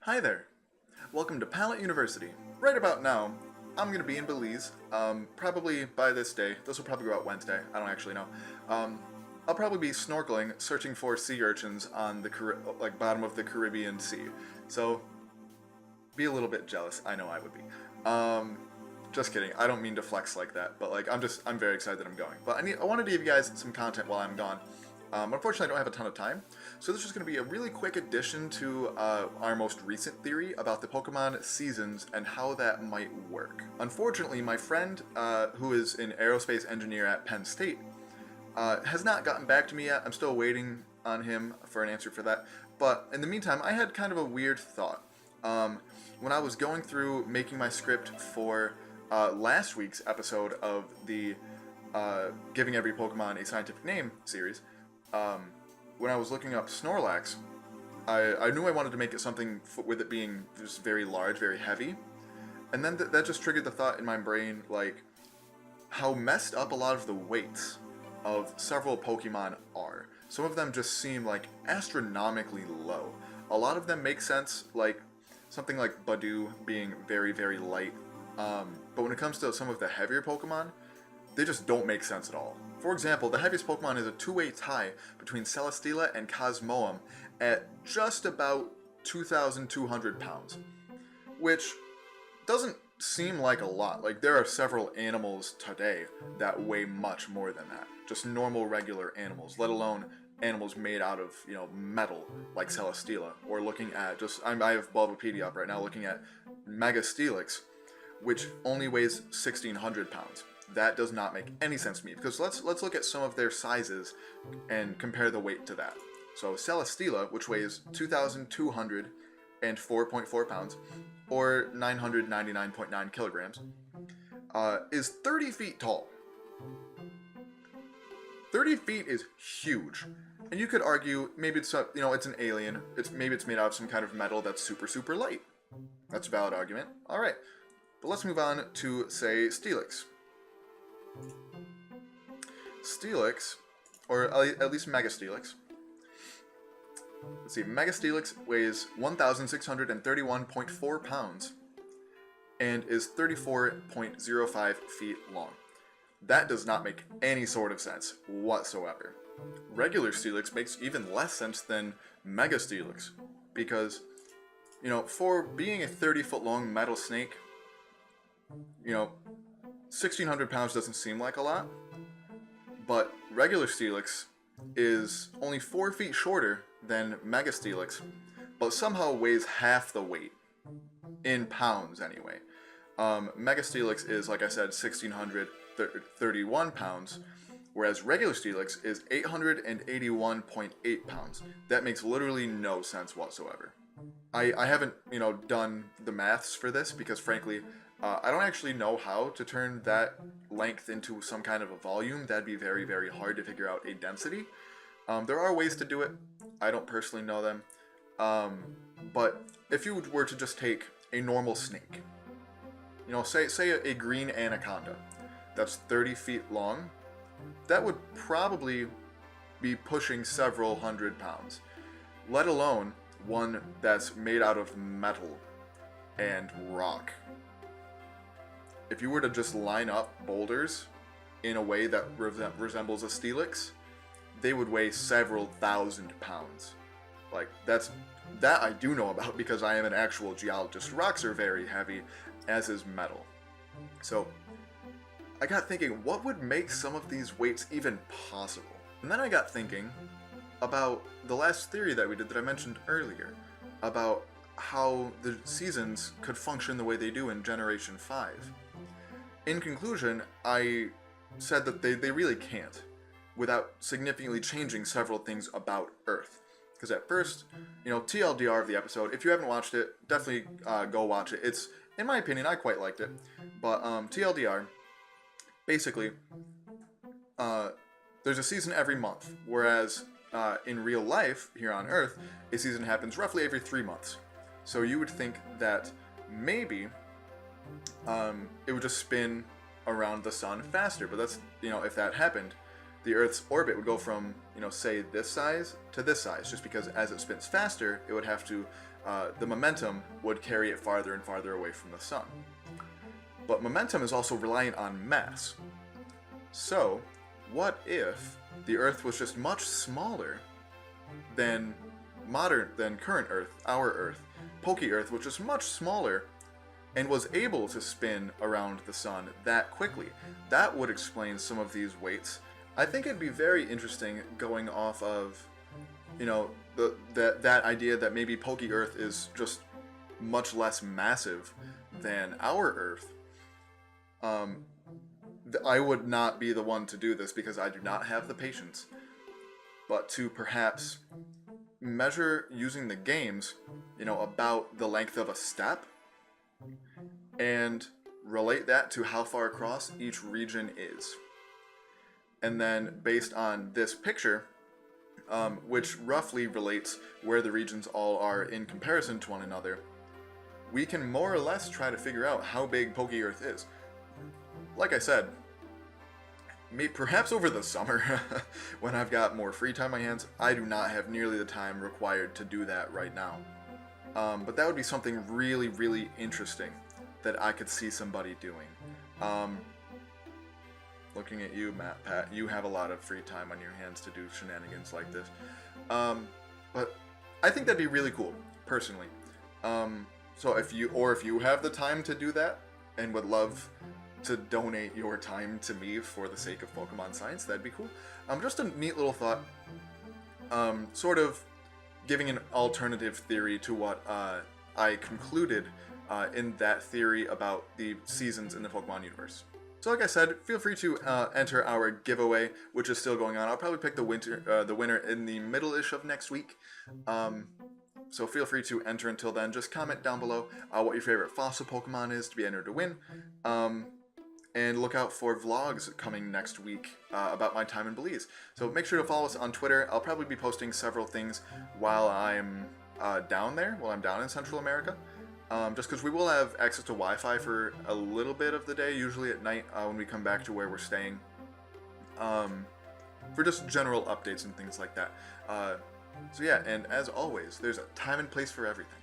Hi there. Welcome to Pallet University. Right about now, I'm going to be in Belize. Probably by this day. This will probably go out Wednesday. I don't actually know. I'll probably be snorkeling, searching for sea urchins on the bottom of the Caribbean Sea. So, be a little bit jealous. I know I would be. Just kidding. I don't mean to flex like that, but I'm very excited that I'm going. But I wanted to give you guys some content while I'm gone. Unfortunately, I don't have a ton of time, so this is going to be a really quick addition to our most recent theory about the Pokemon seasons and how that might work. Unfortunately, my friend, who is an aerospace engineer at Penn State, has not gotten back to me yet. I'm still waiting on him for an answer for that. But in the meantime, I had kind of a weird thought. When I was going through making my script for last week's episode of the Giving Every Pokemon a Scientific Name series, when I was looking up Snorlax, I knew I wanted to make it something with it being just very large, very heavy, and then that just triggered the thought in my brain, like, how messed up a lot of the weights of several Pokemon are. Some of them just seem like astronomically low. A lot of them make sense, like something like Badoo being very, very light, but when it comes to some of the heavier Pokemon, they just don't make sense at all. For example, the heaviest Pokemon is a two-way tie between Celesteela and Cosmoem at just about 2,200 pounds, which doesn't seem like a lot. Like, there are several animals today that weigh much more than that. Just normal, regular animals, let alone animals made out of, metal, like Celesteela. Or looking at I have Bulbapedia up right now, looking at Mega Steelix, which only weighs 1,600 pounds. That does not make any sense to me, because let's look at some of their sizes and compare the weight to that. So Celesteela, which weighs 2,204.4 pounds, or 999.9 kilograms, is 30 feet tall. 30 feet is huge. And you could argue maybe it's it's an alien. Maybe it's made out of some kind of metal that's super, super light. That's a valid argument. All right, but let's move on to, say, Steelix. Steelix, or at least Mega Steelix. Let's see, Mega Steelix weighs 1,631.4 pounds and is 34.05 feet long. That does not make any sort of sense whatsoever. Regular Steelix makes even less sense than Mega Steelix, because, for being a 30-foot long metal snake, 1,600 pounds doesn't seem like a lot, but regular Steelix is only 4 feet shorter than Mega Steelix, but somehow weighs half the weight, in pounds anyway. Mega Steelix is, like I said, 1,631 pounds, whereas regular Steelix is 881.8 pounds. That makes literally no sense whatsoever. I haven't, done the maths for this, because frankly, I don't actually know how to turn that length into some kind of a volume. That'd be very, very hard to figure out a density. There are ways to do it. I don't personally know them. But if you were to just take a normal snake, say a green anaconda that's 30 feet long, that would probably be pushing several hundred pounds, let alone one that's made out of metal and rock. If you were to just line up boulders in a way that resembles a Steelix, they would weigh several thousand pounds. Like, that I do know about, because I am an actual geologist. Rocks are very heavy, as is metal. So, I got thinking, what would make some of these weights even possible? And then I got thinking about the last theory that we did that I mentioned earlier, about how the seasons could function the way they do in Generation 5. In conclusion, I said that they really can't, without significantly changing several things about Earth. Because at first, TLDR of the episode, if you haven't watched it, definitely go watch it. It's, in my opinion, I quite liked it. But TLDR, basically, there's a season every month, whereas in real life, here on Earth, a season happens roughly every 3 months. So you would think that maybe it would just spin around the sun faster, but that's, if that happened, the Earth's orbit would go from, say, this size to this size, just because as it spins faster, it would have to the momentum would carry it farther and farther away from the sun. But momentum is also reliant on mass. So, what if the Earth was just much smaller than current Earth, our Earth? Pokey Earth was just much smaller and was able to spin around the sun that quickly. That would explain some of these weights. I think it'd be very interesting going off of, you know, that idea that maybe Pokey Earth is just much less massive than our Earth. I would not be the one to do this because I do not have the patience, but to perhaps measure using the games, you know, about the length of a step and relate that to how far across each region is. And then based on this picture, which roughly relates where the regions all are in comparison to one another, we can more or less try to figure out how big Pokey Earth is. Like I said, perhaps over the summer, when I've got more free time on my hands. I do not have nearly the time required to do that right now. But that would be something really, really interesting that I could see somebody doing. Looking at you, Pat, you have a lot of free time on your hands to do shenanigans like this. But I think that'd be really cool, personally. So if you have the time to do that and would love to donate your time to me for the sake of Pokemon science, that'd be cool. Just a neat little thought. Sort of giving an alternative theory to what I concluded in that theory about the seasons in the Pokemon universe. So like I said, feel free to enter our giveaway, which is still going on. I'll probably pick the winner in the middle-ish of next week. So feel free to enter until then. Just comment down below what your favorite fossil Pokemon is to be entered to win. And look out for vlogs coming next week about my time in Belize. So make sure to follow us on Twitter. I'll probably be posting several things while I'm down there, while I'm down in Central America. Just because we will have access to Wi-Fi for a little bit of the day, usually at night when we come back to where we're staying. For just general updates and things like that. So yeah, and as always, there's a time and place for everything.